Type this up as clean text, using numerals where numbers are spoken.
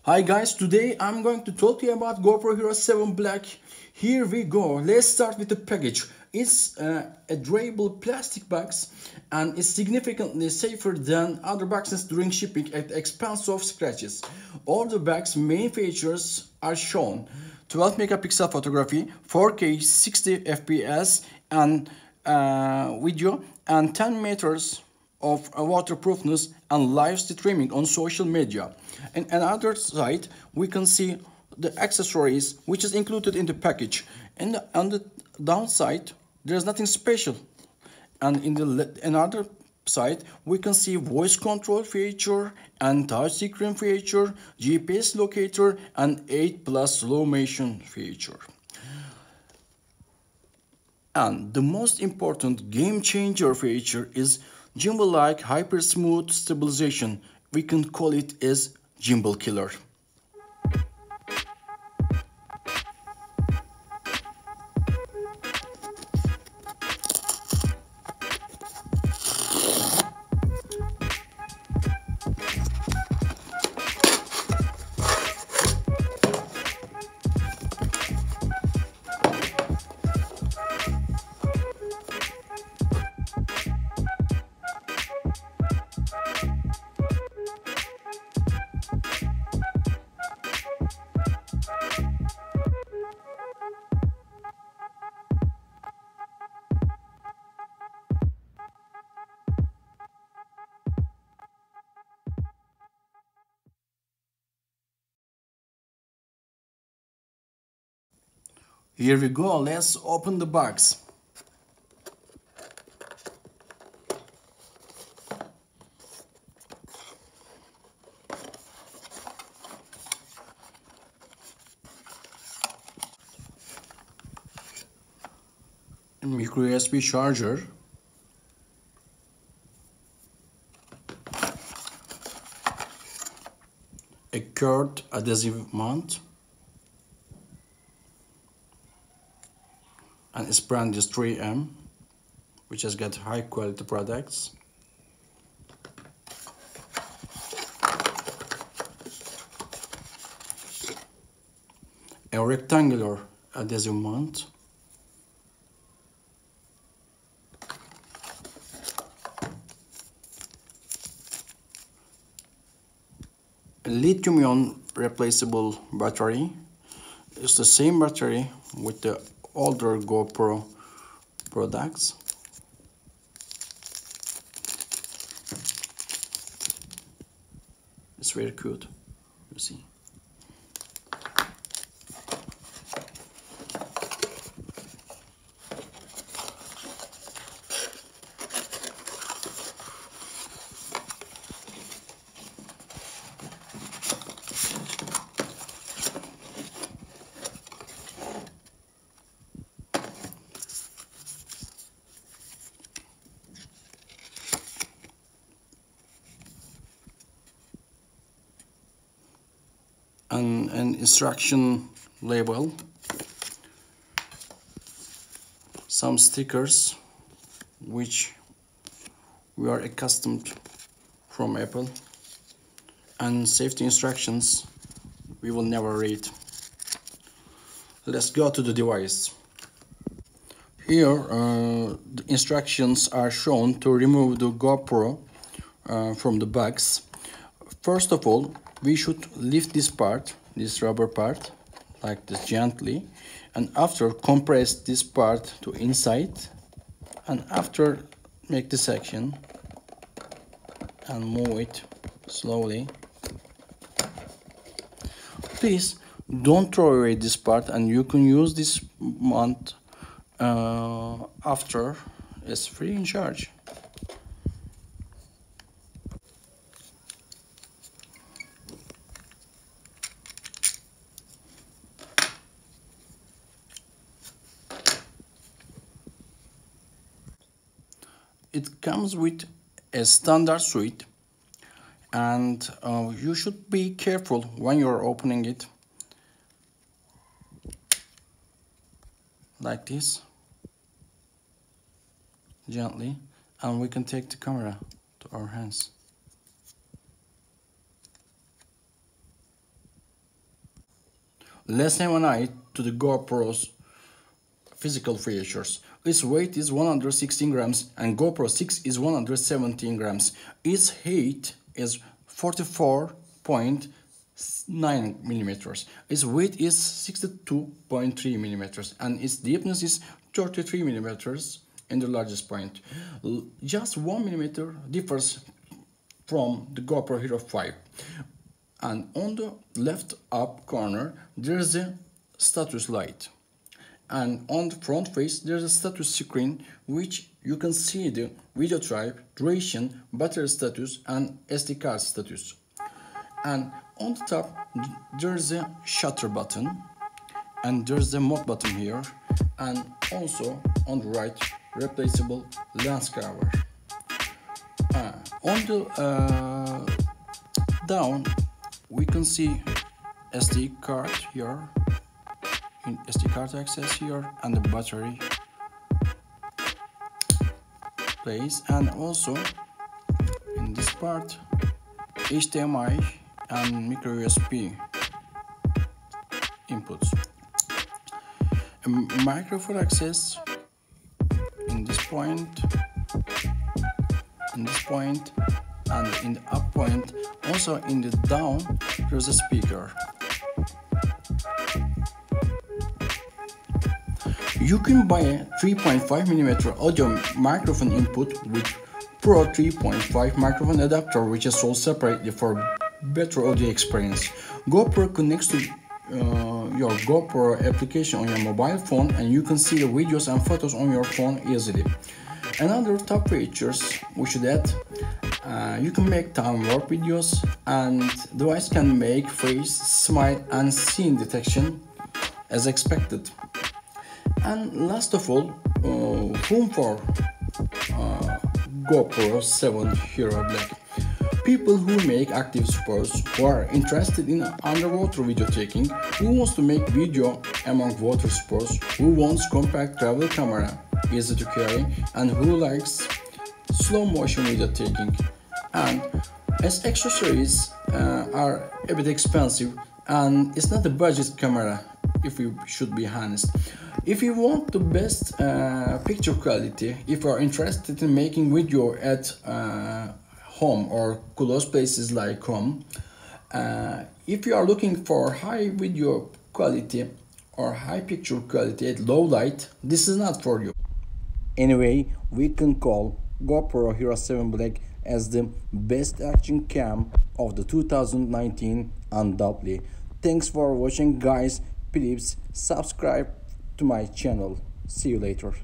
Hi guys, today I'm going to talk to you about GoPro Hero 7 Black. Here we go. Let's start with the package. It's a durable plastic box and it's significantly safer than other boxes during shipping at the expense of scratches. All the box main features are shown. 12 megapixel photography, 4K 60 FPS and video and 10 meters of waterproofness and live streaming on social media. And another side, we can see the accessories which is included in the package. And on the downside, there's nothing special. And in the another side, we can see voice control feature and touch screen feature, GPS locator, and 8+ slow motion feature. And the most important game changer feature is gimbal-like hyper smooth stabilization. We can call it as gimbal killer. Here we go, let's open the box. A micro USB charger, a curved adhesive mount, and its brand is 3M, which has got high quality products. A rectangular adhesive mount, a lithium-ion replaceable battery. It's the same battery with the older GoPro products. It's very cute, you see. And an instruction label, some stickers which we are accustomed from Apple, and safety instructions we will never read. Let's go to the device. Here the instructions are shown to remove the GoPro from the box. First of all, we should lift this part, this rubber part, like this gently, and after compress this part to inside, and after make the section and move it slowly. Please don't throw away this part, and you can use this mount after. It's free in charge. It comes with a standard suite, and you should be careful when you're opening it, like this, gently, and we can take the camera to our hands. let's have an eye to the GoPro's physical features. Its weight is 116 grams and GoPro 6 is 117 grams. Its height is 44.9 millimeters. Its weight is 62.3 millimeters and its deepness is 33 millimeters in the largest point. Just 1 millimeter differs from the GoPro Hero 5. And on the left up corner there is a status light. And on the front face there's a status screen which you can see the video type, duration, battery status and SD card status. And on the top there's a shutter button and there's a mode button here, and also on the right replaceable lens cover. On the down we can see SD card here, in SD card access here, and the battery place, and also in this part HDMI and micro USB inputs. A microphone access in this point, and in the up point. Also in the down there's a speaker. You can buy a 3.5mm audio microphone input with Pro 3.5 microphone adapter, which is sold separately for better audio experience. GoPro connects to your GoPro application on your mobile phone, and you can see the videos and photos on your phone easily. Another top features we should add, you can make time warp videos, and the device can make face, smile and scene detection as expected. And last of all, room for GoPro 7 Hero Black. People who make active sports, who are interested in underwater video taking, who wants to make video among water sports, who wants compact travel camera, easy to carry, and who likes slow motion video taking. And as accessories are a bit expensive, and it's not a budget camera, if we should be honest. If you want the best picture quality, if you are interested in making video at home or close places like home, if you are looking for high video quality or high picture quality at low light, this is not for you. Anyway, we can call GoPro Hero 7 Black as the best action cam of the 2019 undoubtedly. Thanks for watching guys. Please subscribe to my channel. See you later.